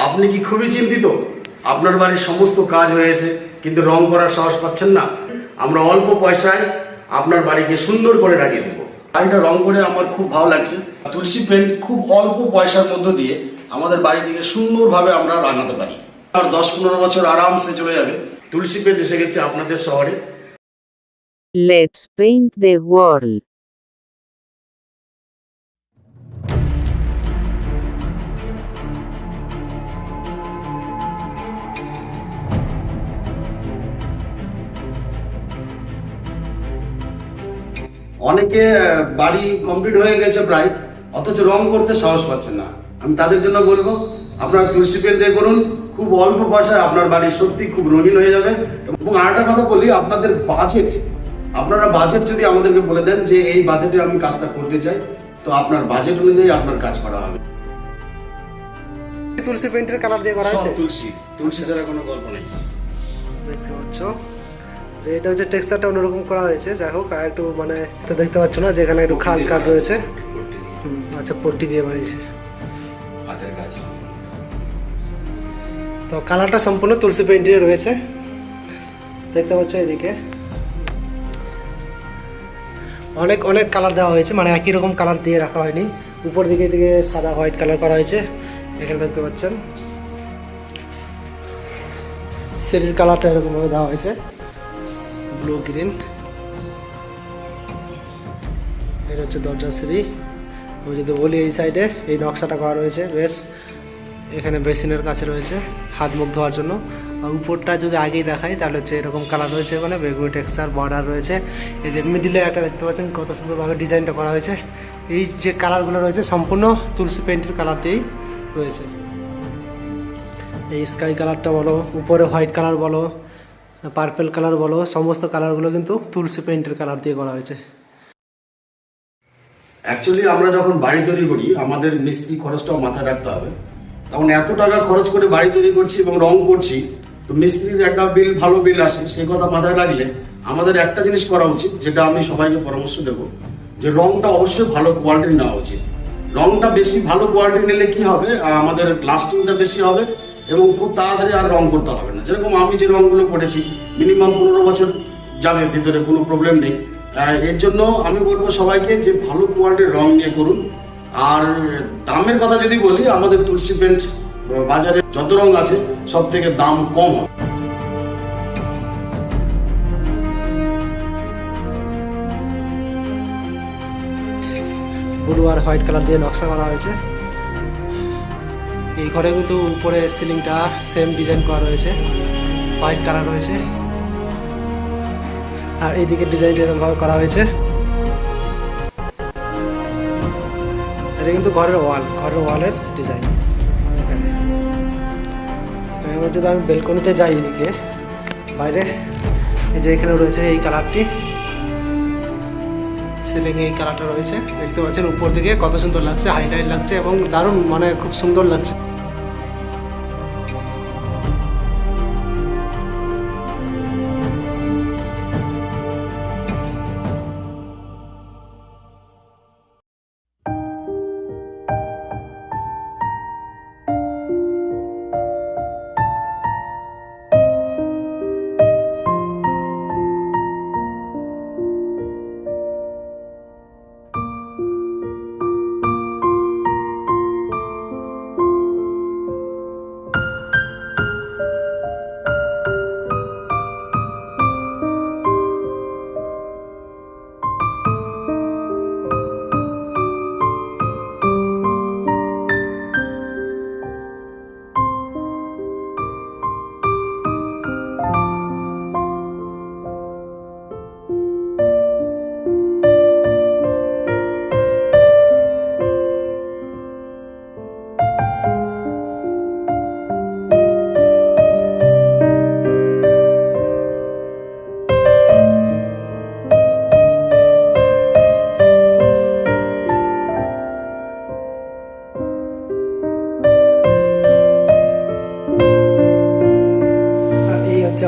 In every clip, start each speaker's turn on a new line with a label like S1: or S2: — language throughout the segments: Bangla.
S1: আপনি কি খুবই চিন্তিত? আপনার বাড়ির সমস্ত কাজ হয়েছে কিন্তু রং করার সাহস পাচ্ছেন না? আমরা অল্প পয়সায় আপনার বাড়িকে সুন্দর করে রাখিয়ে দেবো। বাড়িটা রং করে আমার খুব ভালো লাগছে। তুলসী পেন্ট খুব অল্প পয়সার মধ্য দিয়ে আমাদের বাড়িটিকে সুন্দরভাবে আমরা রাঙাতে পারি। আর 10-15 বছর আরামসে চলে যাবে। তুলসী পেন্ট এসে গেছে আপনাদের শহরে।
S2: Let's paint the world.
S1: অনেকে বাড়ি কমপ্লিট হয়ে গেছে প্রায়, অথচ রং করতে সাহস পাচ্ছেন না। আমি তাদের জন্য বলবো আপনারা তুলসী পেন্ট দিয়ে করুন। খুব অল্প পয়সায় আপনার বাড়ি সত্যি খুব রঙিন হয়ে যাবে। এবং আরেকটা কথা বলি, আপনাদের বাজেট, আপনারা বাজেট যদি আমাদেরকে বলে দেন যে এই বাজেটে আমি কাজটা করতে চাই, তো আপনার বাজেট অনুযায়ী আপনার কাজ করা হবে।
S3: তুলসী পেন্টের কালার দিয়ে করা হয়েছে।
S1: তুলসী তুলসী ছাড়া কোনো গল্প নেই।
S3: দেখতে পাচ্ছ যে এটা হচ্ছে টেক্সচারটা অন্যরকম করা হয়েছে। যাই হোক, আর একটু মানে তো দেখতে পাচ্ছ না যে এখানে একটু খাল খাল রয়েছে। আচ্ছা, পট্টি দিয়ে বানিয়েছে।
S1: হাতের কাজ।
S3: তো কালারটা সম্পূর্ণ তুলসী পেন্টের রয়েছে। দেখতে পাচ্ছ এদিকে অনেক অনেক কালার দেওয়া হয়েছে, মানে একই রকম কালার দিয়ে রাখা হয়নি। উপর দিকে দিকে সাদা হোয়াইট কালার করা হয়েছে। এখানে দেখতে পাচ্ছেন সিঁড়ির কালারটা এরকমভাবে দেওয়া হয়েছে, ব্লু গ্রিন। এটা হচ্ছে দরজা সিঁড়ি। আমি যদি বলি এই সাইডে এই নকশাটা করা রয়েছে বেশ। এখানে বেসিনের কাছে রয়েছে হাত মুখ ধোয়ার জন্য। আর উপরটা যদি আগেই দেখাই তাহলে হচ্ছে এরকম কালার রয়েছে, মানে বেগুনি টেক্সচার বর্ডার রয়েছে। এই যে মিডিলে একটা দেখতে পাচ্ছেন কত সুন্দরভাবে ডিজাইনটা করা হয়েছে। এই যে কালারগুলো রয়েছে সম্পূর্ণ তুলসী পেন্টের কালার দিয়েই রয়েছে। এই স্কাই কালারটা বলো, উপরে হোয়াইট কালার বলো, পার্পেল কালার বলো, সমস্ত কালারগুলো কিন্তু তুলসী পেন্টের কালার দিয়ে করা হয়েছে।
S1: অ্যাকচুয়ালি আমরা যখন বাড়ি তৈরি করি আমাদের মিস্ত্রি খরচটাও মাথায় রাখতে হবে। তখন এত টাকা খরচ করে বাড়ি তৈরি করছি এবং রং করছি, তো মিস্ত্রির একটা বিল, ভালো বিল আসে। সেই কথা মাথায় রাখলে আমাদের একটা জিনিস করা উচিত, যেটা আমি সবাইকে পরামর্শ দেবো, যে রংটা অবশ্যই ভালো কোয়ালিটির নেওয়া উচিত। রংটা বেশি ভালো কোয়ালিটি নিলে কি হবে, আমাদের লাস্টিংটা বেশি হবে এবং খুব তাড়াতাড়ি আর রং করতে হবে না। যেরকম আমি যে রংগুলো করেছি মিনিমাম 15 বছর যাবে, ভিতরে কোনো প্রবলেম নেই। এর জন্য আমি বলবো সবাইকে যে ভালো কোয়ালিটির রং নিয়ে করুন। আর দামের কথা যদি বলি, আমাদের তুলসী পেন্ট বাজারে যত রং আছে সব থেকে দাম কম হয়।
S3: ব্লু আর হোয়াইট কালার দিয়ে নকশা করা হয়েছে। এই ঘরে কিন্তু উপরে সিলিংটা সেম ডিজাইন করা রয়েছে, হোয়াইট কালার রয়েছে। আর এইদিকে ডিজাইন এরকমভাবে করা হয়েছে। এটা কিন্তু ঘরের ওয়ালের ডিজাইন। এখানে যদি আমি বেলকনিতে যাই এদিকে বাইরে, এই যে এখানে রয়েছে এই কালারটি, সিলিংয়ে এই কালারটা রয়েছে। দেখতে পাচ্ছেন উপর দিকে কত সুন্দর লাগছে, হাইলাইট লাগছে এবং দারুণ, মানে খুব সুন্দর লাগছে।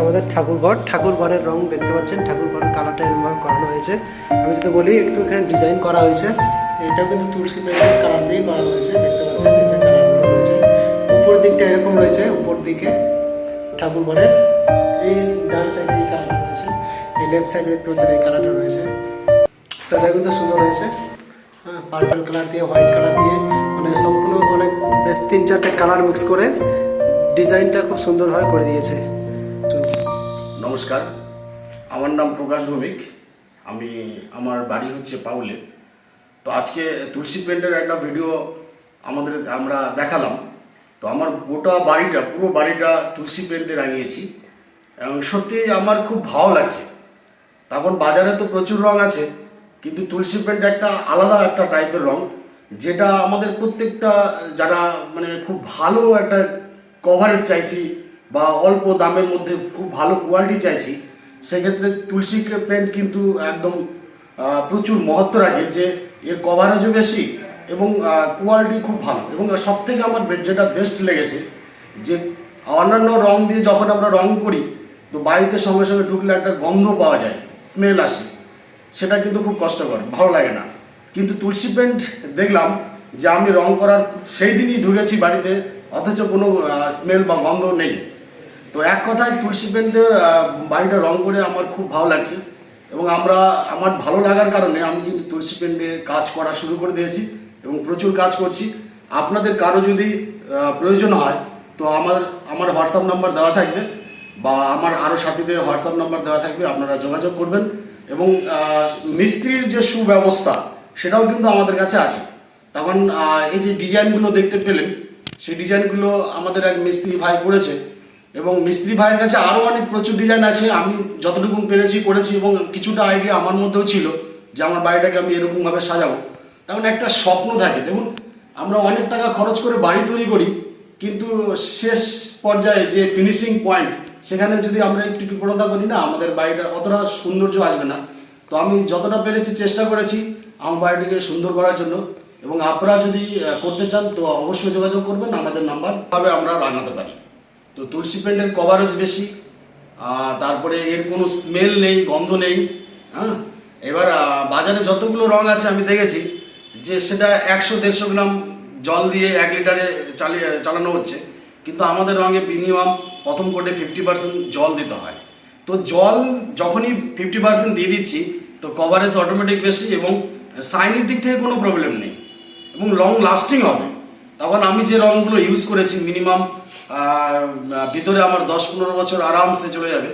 S3: আমাদের ঠাকুরঘরের রং দেখতে পাচ্ছেন। ঠাকুরঘরের কালারটা এরকমভাবে করানো হয়েছে। আমি যদি বলি একটু এখানে ডিজাইন করা হয়েছে, এটাও কিন্তু তুলসী পেন্টের কালার দিয়েই করা হয়েছে। দেখতে পাচ্ছেন নিচে কালারগুলো রয়েছে। উপর দিক পেইন্টটা এরকম রয়েছে উপর দিকে ঠাকুর ঘরের। এই ডান সাইডে এই কালারটা রয়েছে, এই লেফট সাইডে দেখতে পাচ্ছেন এই কালারটা রয়েছে। তো এটা কিন্তু সুন্দর হয়েছে, হ্যাঁ, পার্পল কালার দিয়ে হোয়াইট কালার দিয়ে মানে সম্পূর্ণ অনেক বেশ 3-4টে কালার মিক্স করে ডিজাইনটা খুব সুন্দরভাবে করে দিয়েছে।
S1: নমস্কার, আমার নাম প্রকাশ ভৌমিক, আমার বাড়ি হচ্ছে পাউলে। তো আজকে তুলসী পেন্টের একটা ভিডিও আমরা দেখালাম। তো আমার গোটা বাড়িটা, পুরো বাড়িটা তুলসী পেন্টে রাঙিয়েছি এবং সত্যি আমার খুব ভালো লাগছে। তখন বাজারে তো প্রচুর রং আছে, কিন্তু তুলসী পেন্ট একটা আলাদা একটা টাইপের রং, যেটা আমাদের প্রত্যেকটা যারা মানে খুব ভালো একটা কভারেজ চাইছি বা অল্প দামের মধ্যে খুব ভালো কোয়ালিটি চাইছি, সেক্ষেত্রে তুলসী পেন্ট কিন্তু একদম প্রচুর মহত্ব রাখে, যে এর কভারেজও বেশি এবং কোয়ালিটি খুব ভালো। এবং সব থেকে আমার যেটা বেস্ট লেগেছে, যে অন্যান্য রং দিয়ে যখন আমরা রং করি তো বাড়িতে সঙ্গে সঙ্গে ঢুকলে একটা গন্ধ পাওয়া যায়, স্মেল আসে, সেটা কিন্তু খুব কষ্টকর, ভালো লাগে না। কিন্তু তুলসী পেন্ট দেখলাম যে আমি রং করার সেই দিনই ঢুকেছি বাড়িতে, অথচ কোনো স্মেল বা গন্ধ নেই। তো এক কথায় তুলসী পেন্টে বাড়িটা রং করে আমার খুব ভালো লাগছে এবং আমার ভালো লাগার কারণে আমি কিন্তু তুলসী পেন্টে কাজ করা শুরু করে দিয়েছি এবং প্রচুর কাজ করছি। আপনাদের কারো যদি প্রয়োজন হয় তো আমার হোয়াটসঅ্যাপ নাম্বার দেওয়া থাকবে বা আমার আরও সাথীদের হোয়াটসঅ্যাপ নাম্বার দেওয়া থাকবে, আপনারা যোগাযোগ করবেন। এবং মিস্ত্রির যে সুব্যবস্থা সেটাও কিন্তু আমাদের কাছে আছে। তখন এই যে ডিজাইনগুলো দেখতে পেলেন, সেই ডিজাইনগুলো আমাদের এক মিস্ত্রি ভাই করেছে এবং মিস্ত্রি ভাইয়ের কাছে আরও অনেক প্রচুর ডিজাইন আছে। আমি যতটুকু পেরেছি করেছি এবং কিছুটা আইডিয়া আমার মধ্যেও ছিল যে আমার বাড়িটাকে আমি এরকমভাবে সাজাবো। তখন একটা স্বপ্ন থাকে। দেখুন, আমরা অনেক টাকা খরচ করে বাড়ি তৈরি করি, কিন্তু শেষ পর্যায়ে যে ফিনিশিং পয়েন্ট, সেখানে যদি আমরা একটু কৃপণতা করি না, আমাদের বাড়িটা অতটা সৌন্দর্য আসবে না। তো আমি যতটা পেরেছি চেষ্টা করেছি আমার বাড়িটিকে সুন্দর করার জন্য। এবং আপনারা যদি করতে চান তো অবশ্যই যোগাযোগ করবেন, আমাদের নাম্বার ভাবে আমরা রাঙাতে পারি। তো তুলসী পেন্টের কভারেজ বেশি, তারপরে এর কোনো স্মেল নেই, গন্ধ নেই। হ্যাঁ, এবার বাজারে যতগুলো রং আছে আমি দেখেছি যে সেটা 100-150 গ্রাম জল দিয়ে 1 লিটারে চালানো হচ্ছে, কিন্তু আমাদের রঙে মিনিমাম প্রথম কোটে 50% জল দিতে হয়। তো জল যখনই 50% দিয়ে দিচ্ছি তো কভারেজ অটোমেটিক বেশি এবং শাইনির দিক থেকে কোনো প্রবলেম নেই এবং লং লাস্টিং হবে। তখন আমি যে রঙগুলো ইউজ করেছি মিনিমাম ভিতরে আমার 10-15 বছর আরামসে চলে যাবে।